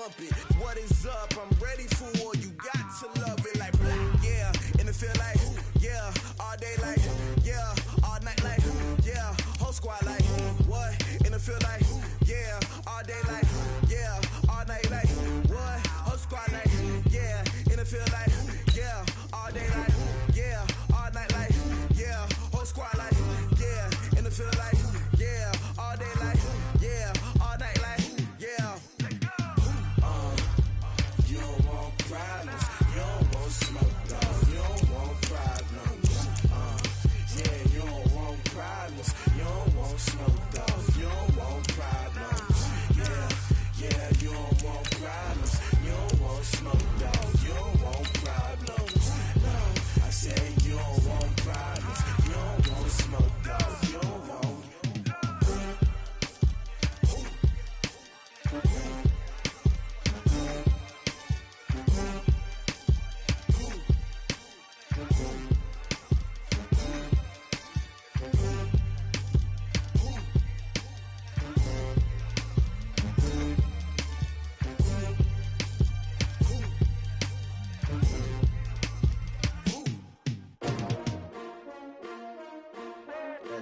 bump it. What is up? I'm ready for war. You got to love it like, yeah. And it feel like, yeah. All day like, yeah. All night like, yeah. Whole squad like, what? And it feel like, yeah. All day like, yeah. All night like, what? Whole squad like, yeah. And it feel like, yeah. All day like, yeah. All night like, yeah. Whole squad like, yeah. And it feel like, yeah. All day like, yeah. All night like, yeah. You don't want problems. You don't want smoke, dog. You don't want problems. Yeah, you don't want problems. You don't want smoke, dog. You don't want problems. Yeah, you don't want problems. You don't want smoke, dog. You don't want problems. No, I said you don't want problems. You don't want smoke, dog. You don't want.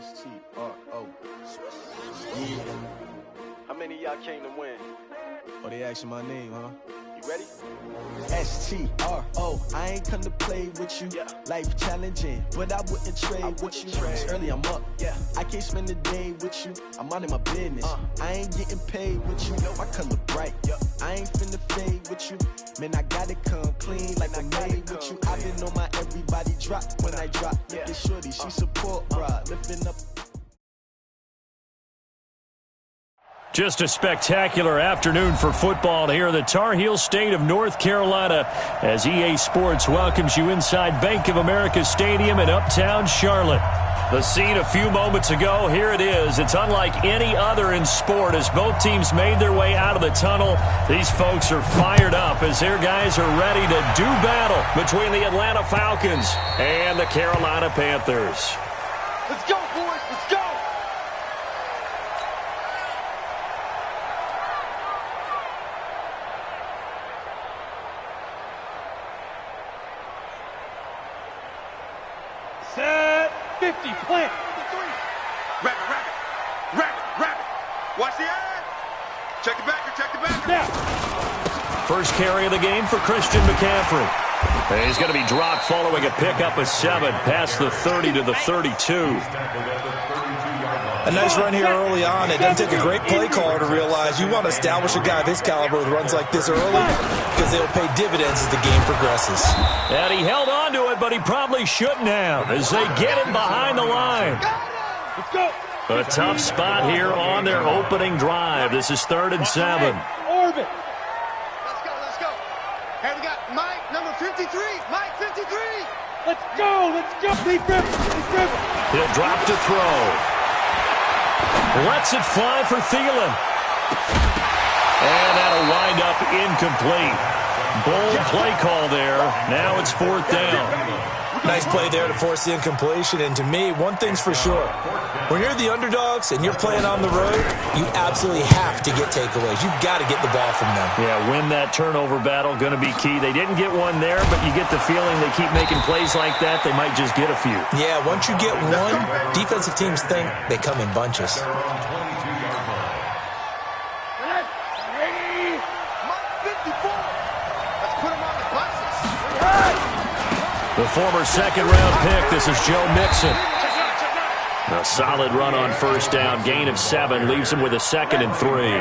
S-T-R-O. Yeah. How many of y'all came to win? Oh, they asking my name, huh? You ready? S-T-R-O. I ain't come to play with you. Yeah. Life challenging, but I wouldn't trade with you. It's early, I'm up. Yeah. I can't spend the day with you. I'm minding my business. I ain't getting paid with you. My color bright. I ain't finna fade with you. Man, I gotta come clean like I'm made with you. I've been on my everybody drop when I drop. Look at shorty, she support, bruh. Lifting up. Just a spectacular afternoon for football here in the Tar Heel state of North Carolina as EA Sports welcomes you inside Bank of America Stadium in uptown Charlotte. The scene a few moments ago, here it is. It's unlike any other in sport as both teams made their way out of the tunnel. These folks are fired up as their guys are ready to do battle between the Atlanta Falcons and the Carolina Panthers. Let's go, boys. Let's go. Set 50, plant. Rabbit. Watch the ad. Check the backer. Now. First carry of the game for Christian McCaffrey. And he's going to be dropped following a pickup of 7 past the 30 to the 32. A nice run here early on. It doesn't take a great play caller to realize you want to establish a guy of his caliber with runs like this early because they'll pay dividends as the game progresses. And he held on to it, but he probably shouldn't have as they get him behind the line. Let's go. A tough spot here on their opening drive. This is 3rd and 7. Orbit. Let's go. Hey, we got Mike, number 53. Mike, 53. Let's go. Deep grip. He'll drop to throw. Lets it fly for Thielen. And that'll wind up incomplete. Bold play call there. Now it's 4th down. Nice play there to force the incompletion. And to me, one thing's for sure. When you're the underdogs and you're playing on the road, you absolutely have to get takeaways. You've got to get the ball from them. Yeah, win that turnover battle, going to be key. They didn't get one there, but you get the feeling they keep making plays like that, they might just get a few. Yeah, once you get one, defensive teams think they come in bunches. The former second-round pick, this is Joe Mixon. A solid run on first down, gain of 7, leaves him with a 2nd and 3.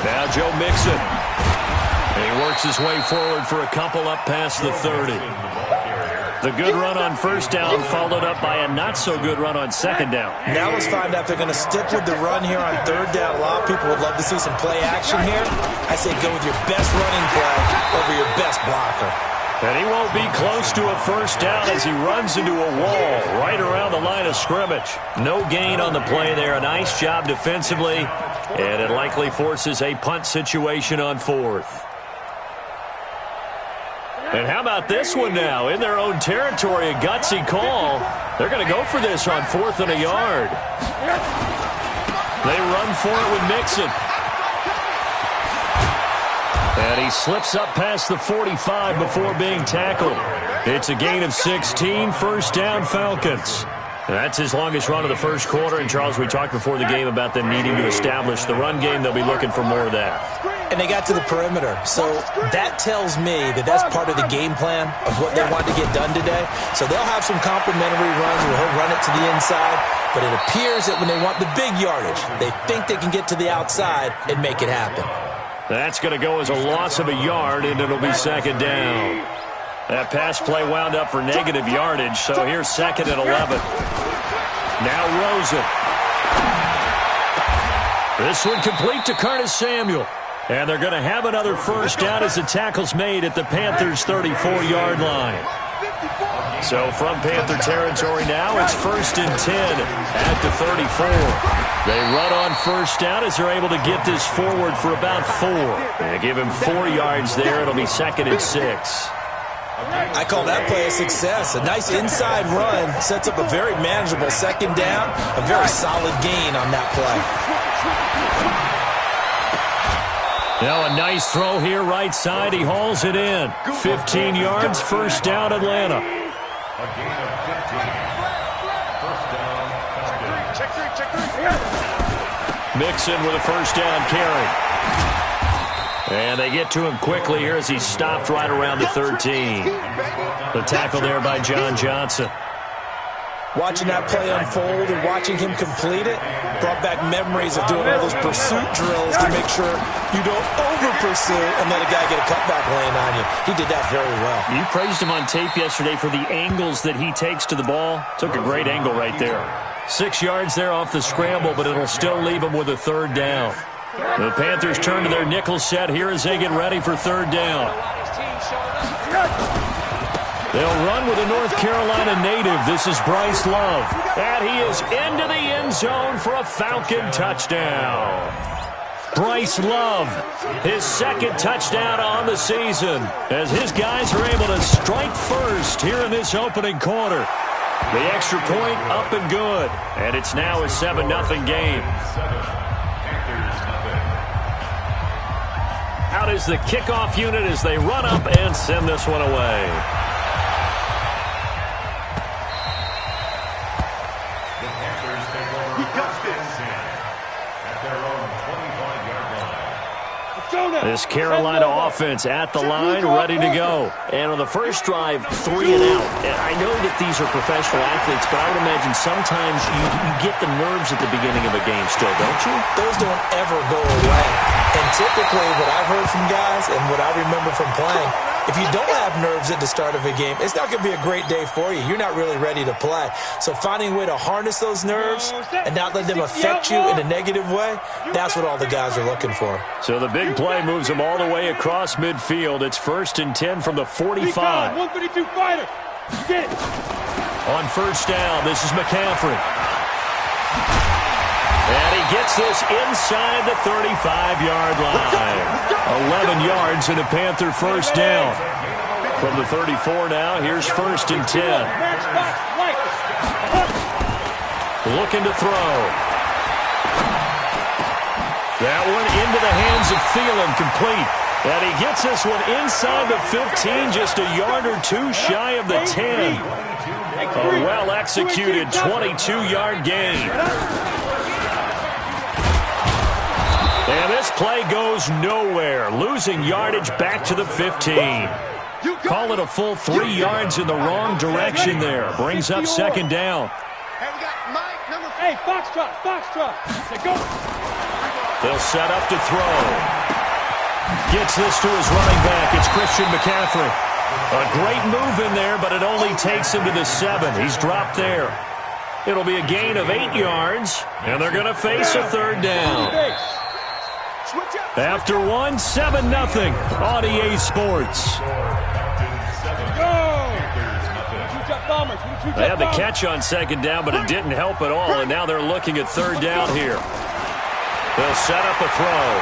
Now Joe Mixon. And he works his way forward for a couple up past the 30. The good run on first down followed up by a not-so-good run on second down. Now let's find out if they're going to stick with the run here on 3rd down. A lot of people would love to see some play action here. I say go with your best running play over your best blocker. And he won't be close to a first down as he runs into a wall right around the line of scrimmage. No gain on the play there. A nice job defensively. And it likely forces a punt situation on 4th. And how about this one now? In their own territory, a gutsy call. They're going to go for this on 4th and a yard. They run for it with Mixon. And he slips up past the 45 before being tackled. It's a gain of 16, first down Falcons. That's his longest run of the first quarter. And, Charles, we talked before the game about them needing to establish the run game. They'll be looking for more of that. And they got to the perimeter. So that tells me that that's part of the game plan of what they want to get done today. So they'll have some complimentary runs where he'll run it to the inside. But it appears that when they want the big yardage, they think they can get to the outside and make it happen. That's going to go as a loss of a yard, and it'll be second down. That pass play wound up for negative yardage, so here's 2nd and 11. Now Rosen. This one complete to Curtis Samuel. And they're going to have another first down as the tackle's made at the Panthers' 34-yard line. So from Panther territory now, it's 1st and 10 at the 34. They run on first down as they're able to get this forward for about 4. They give him 4 yards there. It'll be 2nd and 6. I call that play a success. A nice inside run sets up a very manageable second down, a very solid gain on that play. Now a nice throw here right side. He hauls it in. 15 yards, first down Atlanta. Mixon with a first down carry. And they get to him quickly here as he stopped right around the 13. The tackle there by John Johnson. Watching that play unfold and watching him complete it brought back memories of doing all those pursuit drills to make sure you don't over-pursue and let a guy get a cutback lane on you. He did that very well. You praised him on tape yesterday for the angles that he takes to the ball. Took a great angle right there. 6 yards there off the scramble, but it'll still leave him with a third down. The Panthers turn to their nickel set here as they get ready for third down. They'll run with a North Carolina native. This is Bryce Love. And he is into the end zone for a Falcon touchdown. Bryce Love, his 2nd touchdown on the season, as his guys are able to strike first here in this opening quarter. The extra point up and good. And it's now a 7-0 game. Out is the kickoff unit as they run up and send this one away. This Carolina offense at the line, ready to go. And on the first drive, 3 and out. And I know that these are professional athletes, but I would imagine sometimes you get the nerves at the beginning of a game still, don't you? Those don't ever go away. And typically what I've heard from guys and what I remember from playing, if you don't have nerves at the start of a game, it's not going to be a great day for you. You're not really ready to play. So finding a way to harness those nerves and not let them affect you in a negative way, that's what all the guys are looking for. So the big play moves them all the way across midfield. It's 1st and 10 from the 45. 132 fighter. Get it. On first down, this is McCaffrey. And he gets this inside the 35-yard line. 11 yards and a Panther first down. From the 34 now, here's 1st and 10. Looking to throw. That one into the hands of Thielen, complete. And he gets this one inside the 15, just a yard or 2 shy of the 10. A well-executed 22-yard gain. And this play goes nowhere. Losing yardage back to the 15. Call it a full 3 yards in the wrong direction there. Brings up second down. Hey, Foxtrot, Foxtrot. Go. They'll set up to throw. Gets this to his running back. It's Christian McCaffrey. A great move in there, but it only takes him to the 7. He's dropped there. It'll be a gain of 8 yards, and they're going to face a third down. After 1, 7-0 on EA Sports. They had the catch on second down, but it didn't help at all, and now they're looking at third down here. They'll set up a throw.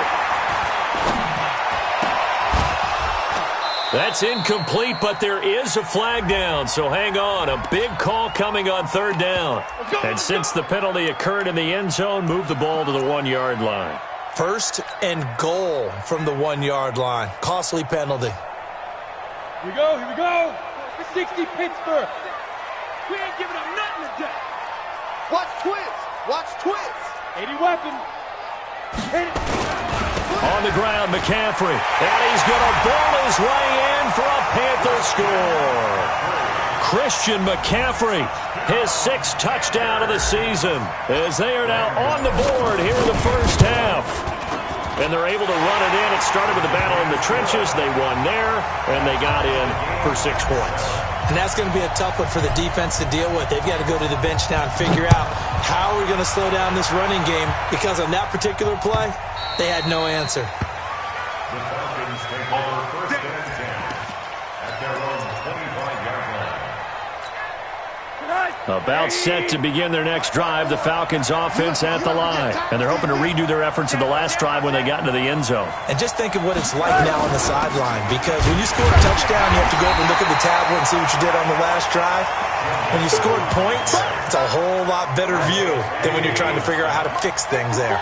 That's incomplete, but there is a flag down, so hang on. A big call coming on third down. And since the penalty occurred in the end zone, move the ball to the 1-yard line. First and goal from the 1-yard line. Costly penalty. Here we go, here we go. 60 Pittsburgh. We ain't giving up nothing today. Watch twist. Watch twist. 80 weapon. Hit it. On the ground, McCaffrey. And he's going to ball his way in for a Panther score. Christian McCaffrey, his 6th touchdown of the season, as they are now on the board here in the first half. And they're able to run it in. It started with a battle in the trenches. They won there, and they got in for 6 points. And that's going to be a tough one for the defense to deal with. They've got to go to the bench now and figure out how we're going to slow down this running game, because on that particular play, they had no answer. The Falcons take over first and 10 at their own 25-yard line. About set to begin their next drive, the Falcons offense at the line. And they're hoping to redo their efforts in the last drive when they got into the end zone. And just think of what it's like now on the sideline, because when you score a touchdown, you have to go over and look at the tablet and see what you did on the last drive. When you scored points, it's a whole lot better view than when you're trying to figure out how to fix things there.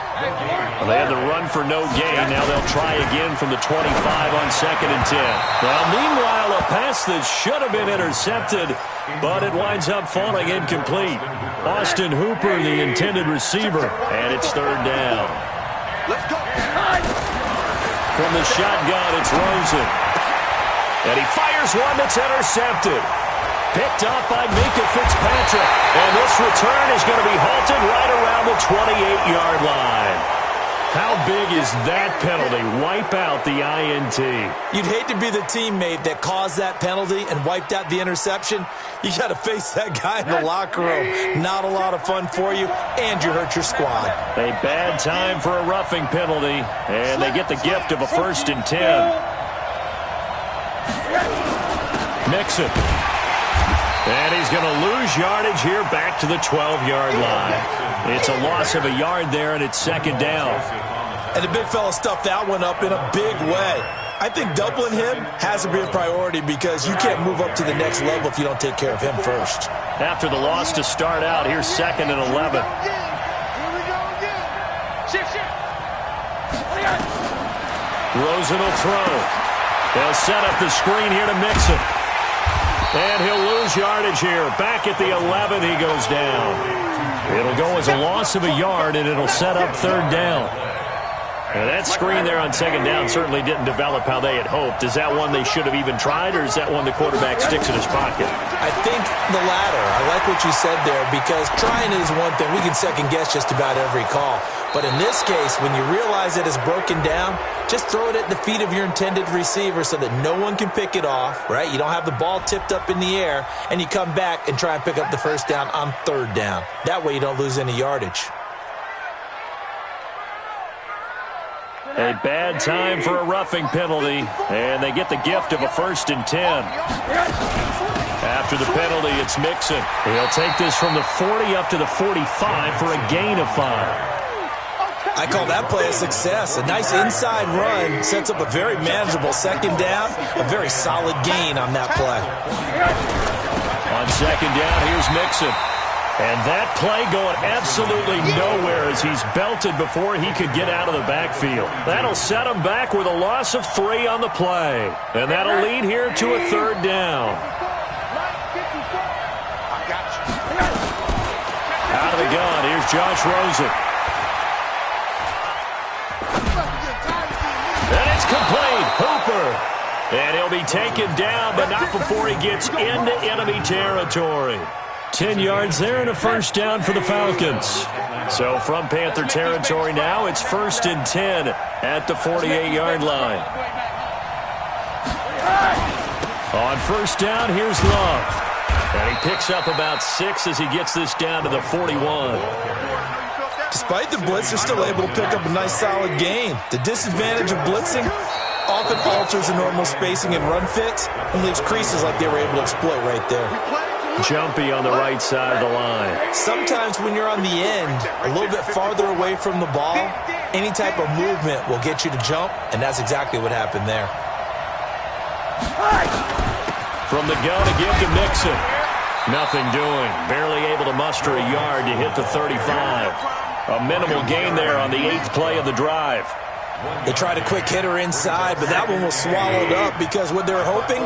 Well, they had the run for no gain. Now they'll try again from the 25 on 2nd and 10. Now, meanwhile, a pass that should have been intercepted, but it winds up falling incomplete. Austin Hooper, the intended receiver, and it's 3rd down. Let's go. From the shotgun, it's Rosen. And he fires one that's intercepted. Picked up by Minka Fitzpatrick. And this return is going to be halted right around the 28-yard line. How big is that penalty? Wipe out the INT. You'd hate to be the teammate that caused that penalty and wiped out the interception. You got to face that guy in the locker room. Not a lot of fun for you, and you hurt your squad. A bad time for a roughing penalty, and they get the gift of a 1st and 10. Mixon. And he's going to lose yardage here back to the 12-yard line. It's a loss of a yard there, and it's 2nd down. And the big fella stuffed that one up in a big way. I think doubling him has to be a priority, because you can't move up to the next level if you don't take care of him first. After the loss to start out, here's 2nd and 11. Here we go again. Shift. Rosen will throw. They'll set up the screen here to Mixon. And he'll lose yardage here. Back at the 11, he goes down. It'll go as a loss of a yard, and it'll set up 3rd down. And that screen there on 2nd down certainly didn't develop how they had hoped. Is that one they should have even tried, or is that one the quarterback sticks in his pocket? I think the latter. I like what you said there, because trying is one thing. We can second-guess just about every call. But in this case, when you realize it is broken down, just throw it at the feet of your intended receiver so that no one can pick it off, right? You don't have the ball tipped up in the air, and you come back and try and pick up the 1st down on 3rd down. That way you don't lose any yardage. A bad time for a roughing penalty, and they get the gift of a 1st and 10. After the penalty, it's Mixon. He'll take this from the 40 up to the 45 for a gain of 5. I call that play a success. A nice inside run sets up a very manageable 2nd down, a very solid gain on that play. On 2nd down, here's Mixon. And that play going absolutely nowhere as he's belted before he could get out of the backfield. That'll set him back with a loss of 3 on the play. And that'll lead here to a 3rd down. Out of the gun, here's Josh Rosen. And it's complete. Hooper. And he'll be taken down, but not before he gets into enemy territory. 10 yards there and a 1st down for the Falcons. So from Panther territory now, it's 1st and 10 at the 48-yard line. On 1st down, here's Love. And he picks up about 6 as he gets this down to the 41. Despite the blitz, they're still able to pick up a nice solid gain. The disadvantage of blitzing often alters the normal spacing and run fits and leaves creases like they were able to exploit right there. Jumpy on the right side of the line. Sometimes when you're on the end, a little bit farther away from the ball, any type of movement will get you to jump, and that's exactly what happened there. From the gun, a give to Mixon. Nothing doing. Barely able to muster a yard to hit the 35. A minimal gain there on the 8th play of the drive. They tried a quick hitter inside, but that one was swallowed up because what they're hoping,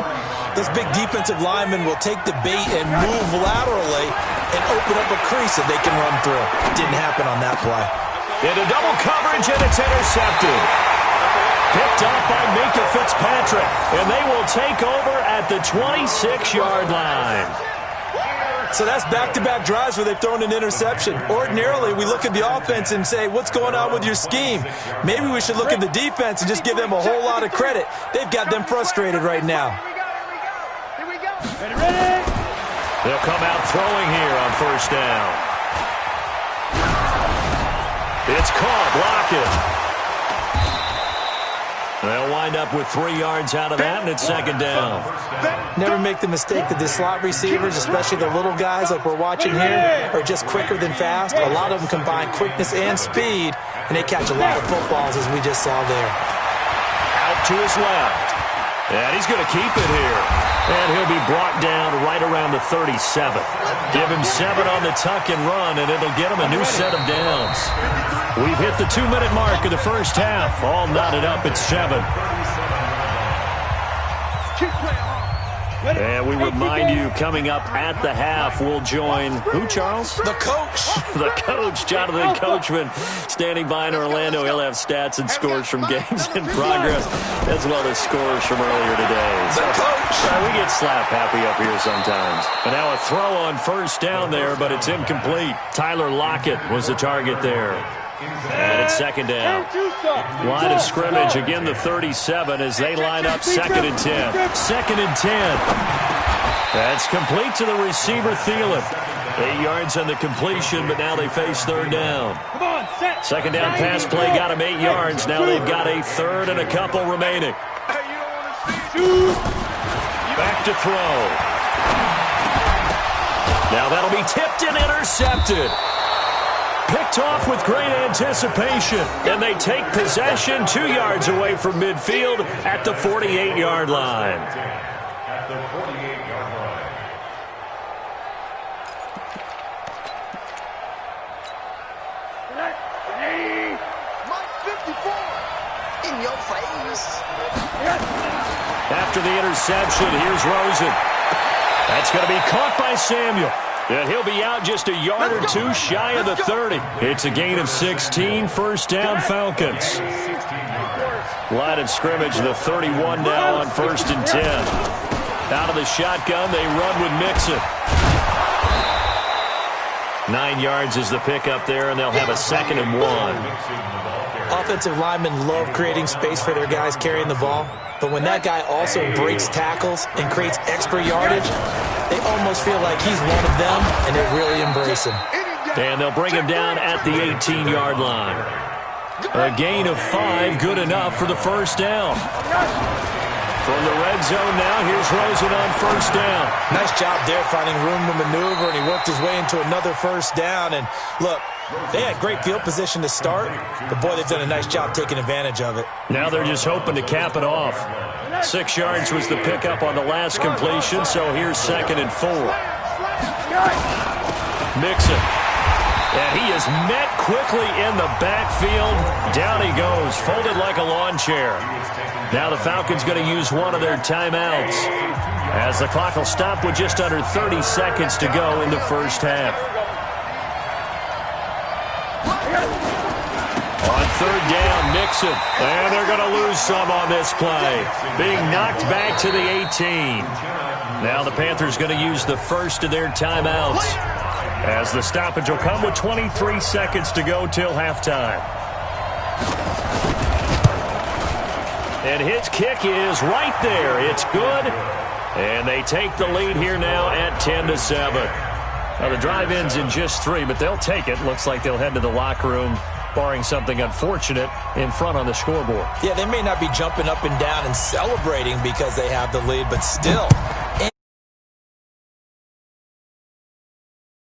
this big defensive lineman will take the bait and move laterally and open up a crease that they can run through. Didn't happen on that play. Into double coverage, and it's intercepted. Picked up by Minkah Fitzpatrick, and they will take over at the 26-yard line. So that's back-to-back drives where they've thrown an interception. Ordinarily, we look at the offense and say, what's going on with your scheme? Maybe we should look at the defense and just give them a whole lot of credit. They've got them frustrated right now. Here we go. Ready? They'll come out throwing here on first down. It's caught. Lockett. They'll wind up with 3 yards out of that, and it's second down. Never make the mistake that the slot receivers, especially the little guys like we're watching here, are just quicker than fast. A lot of them combine quickness and speed, and they catch a lot of footballs, as we just saw there. Out to his left. And he's going to keep it here. And he'll be brought down right around the 37. Give him 7 on the tuck and run, and it'll get him a new set of downs. We've hit the 2-minute mark of the first half. All knotted up at 7. And we remind you, coming up at the half, we'll join who, Charles? The coach. The coach, Jonathan Coachman, standing by in Orlando. He'll have stats and scores from games in progress, as well as scores from earlier today. The coach. We get slap happy up here sometimes. And now a throw on first down there, but it's incomplete. Tyler Lockett was the target there. And it's second down. Line of scrimmage, again the 37 as they line up 2nd and 10. 2nd and 10. That's complete to the receiver, Thielen. 8 yards on the completion, but now they face 3rd down. Second down pass play got him 8 yards. Now they've got a 3rd and a couple remaining. Back to throw. Now that'll be tipped and intercepted. Picked off with great anticipation, and they take possession 2 yards away from midfield at the 48-yard line. At the 48-yard line. Mike 54. In your face. After the interception, here's Rosen. That's going to be caught by Samuel. And he'll be out just a yard or 2 shy of the 30. It's a gain of 16, first down Falcons. Line of scrimmage, the 31 now on 1st and 10. Out of the shotgun, they run with Mixon. 9 yards is the pickup there, and they'll have a 2nd and 1. Offensive linemen love creating space for their guys carrying the ball. But when that guy also breaks tackles and creates extra yardage, they almost feel like he's one of them, and they really embrace him. And they'll bring him down at the 18-yard line. A gain of 5, good enough for the first down. From the red zone now, here's Rosen on first down. Nice job there finding room to maneuver, and he worked his way into another first down. And look, they had great field position to start, but boy, they've done a nice job taking advantage of it. Now they're just hoping to cap it off. 6 yards was the pickup on the last completion, so here's 2nd and 4. Mixon. And he is met quickly in the backfield. Down he goes, folded like a lawn chair. Now the Falcons going to use one of their timeouts, as the clock will stop with just under 30 seconds to go in the first half. On 3rd down, Mixon. And they're going to lose some on this play. Being knocked back to the 18. Now the Panthers going to use the first of their timeouts, as the stoppage will come with 23 seconds to go till halftime. And his kick is right there. It's good. And they take the lead here now at 10-7. Now the drive ends in just 3, but they'll take it. Looks like they'll head to the locker room, barring something unfortunate, in front on the scoreboard. Yeah, they may not be jumping up and down and celebrating because they have the lead, but still,